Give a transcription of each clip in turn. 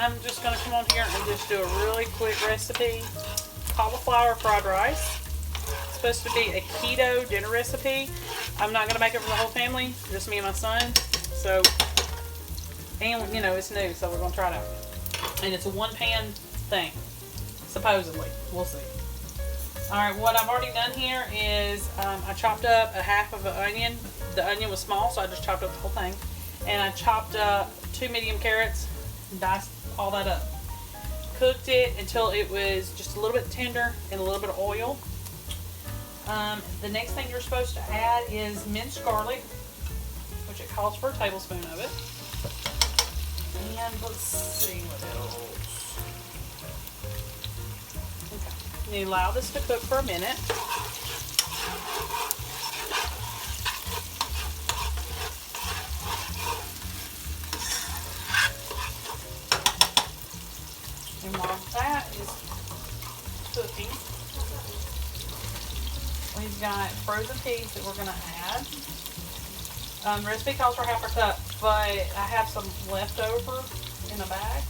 I'm just going to come on here and just do a really quick recipe. Cauliflower fried rice. It's supposed to be a keto dinner recipe. I'm not going to make it for the whole family, just me and my son. So, and you know, it's new, so we're going to try it out. And it's a one-pan thing, supposedly. We'll see. Alright, what I've already done here is I chopped up a half of an onion. The onion was small, so I just chopped up the whole thing. And I chopped up 2 medium carrots and diced all that up. Cooked it until it was just a little bit tender and a little bit of oil. The next thing you're supposed to add is minced garlic, which it calls for a tablespoon of it. And let's see what else. Okay. You allow this to cook for a minute. And while that is cooking, we've got frozen peas that we're going to add. The recipe calls for half a cup, but I have some left over in a bag.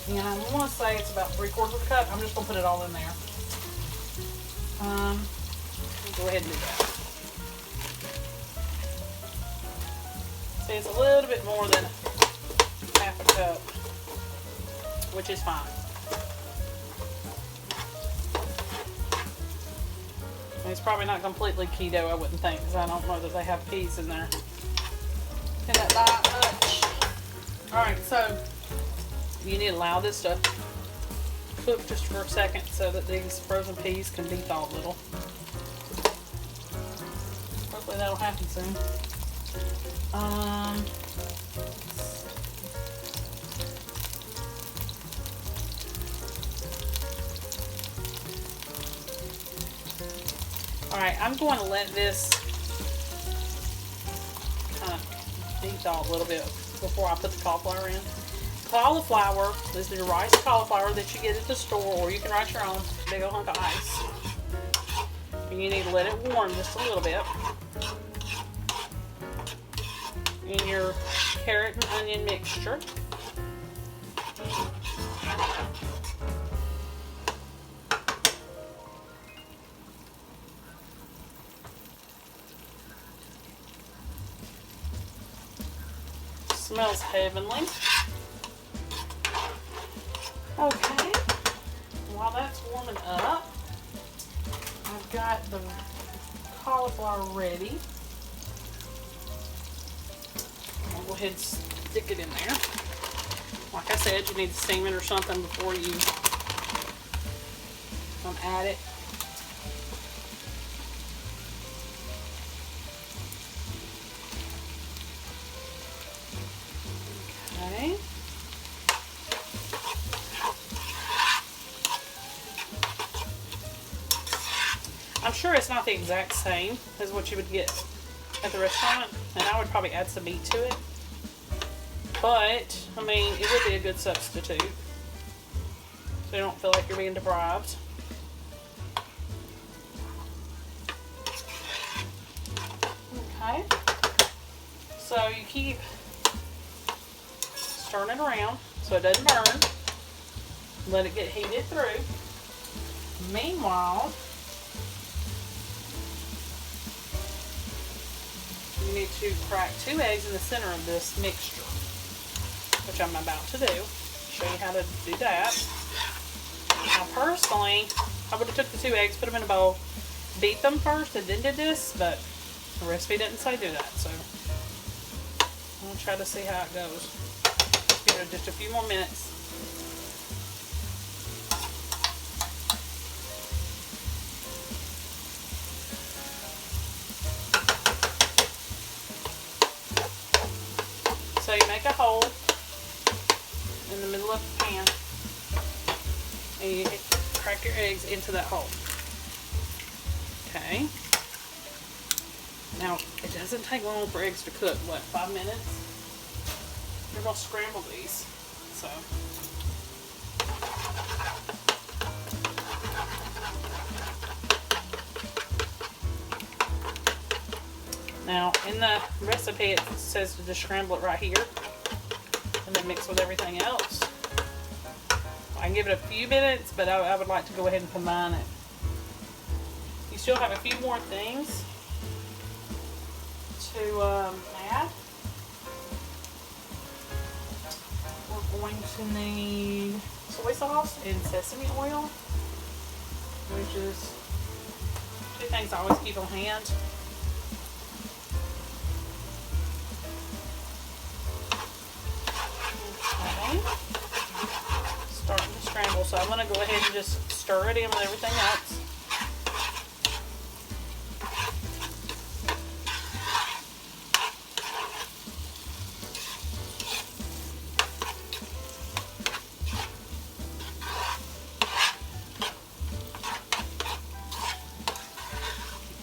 And I want to say it's about 3/4 of a cup. I'm just going to put it all in there. Go ahead and do that. See, it's a little bit more than half a cup, which is fine. It's probably not completely keto, I wouldn't think, because I don't know that they have peas in there. In that much. Alright, so you need to allow this to cook just for a second so that these frozen peas can de-thaw a little. Hopefully that'll happen soon. Alright, I'm going to let this kind of de-thaw a little bit before I put the cauliflower in. Cauliflower is the rice cauliflower that you get at the store, or you can write your own. Big old hunk of ice. And you need to let it warm just a little bit. In your carrot and onion mixture. Smells heavenly. Okay, while that's warming up, I've got the cauliflower ready. I'll go ahead and stick it in there. Like I said, you need to steam it or something before you add it. Okay. I'm sure it's not the exact same as what you would get at the restaurant, and I would probably add some meat to it. But, I mean, it would be a good substitute. So you don't feel like you're being deprived. Okay. So you keep stirring it around so it doesn't burn. Let it get heated through. Meanwhile, you need to crack 2 eggs in the center of this mixture, which I'm about to do. Show you how to do that. Now personally, I would have took the 2 eggs, put them in a bowl, beat them first and then did this, but the recipe didn't say do that, so I'm going to try to see how it goes. Give it just a few more minutes. So you make a hole in the middle of the pan and you crack your eggs into that hole. Okay. Now, it doesn't take long for eggs to cook. What, 5 minutes? You're going to scramble these. So. Now, in the recipe, it says to just scramble it right here and then mix with everything else. can give it a few minutes, but I would like to go ahead and combine it. You still have a few more things to add. We're going to need soy sauce and sesame oil, which is two things I always keep on hand. Okay. Starting to scramble, so I'm going to go ahead and just stir it in with everything else.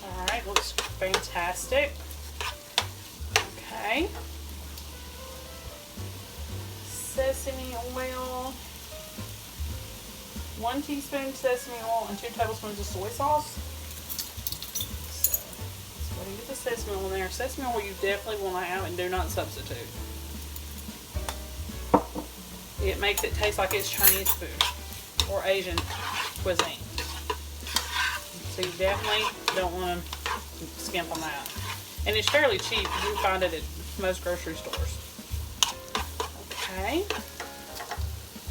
Alright, looks fantastic. Okay. Sesame oil, 1 teaspoon sesame oil and 2 tablespoons of soy sauce. So let me get the sesame oil in there. Sesame oil you definitely want to have and do not substitute. It makes it taste like it's Chinese food or Asian cuisine. So you definitely don't want to skimp on that. And it's fairly cheap. You can find it at most grocery stores. Okay,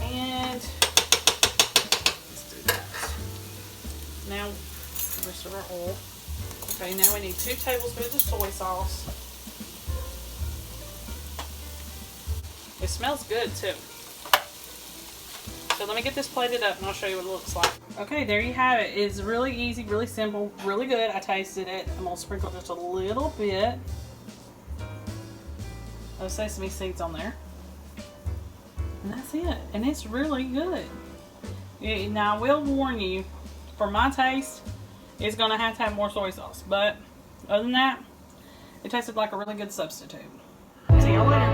and let's do that. Now, the rest of our oil. Okay, now we need 2 tablespoons of soy sauce. It smells good too. So let me get this plated up and I'll show you what it looks like. Okay, there you have it. It's really easy, really simple, really good. I tasted it. I'm going to sprinkle just a little bit of sesame seeds on there. And that's it. And it's really good. Now, I will warn you, for my taste, it's going to have more soy sauce. But other than that, it tasted like a really good substitute. See y'all later.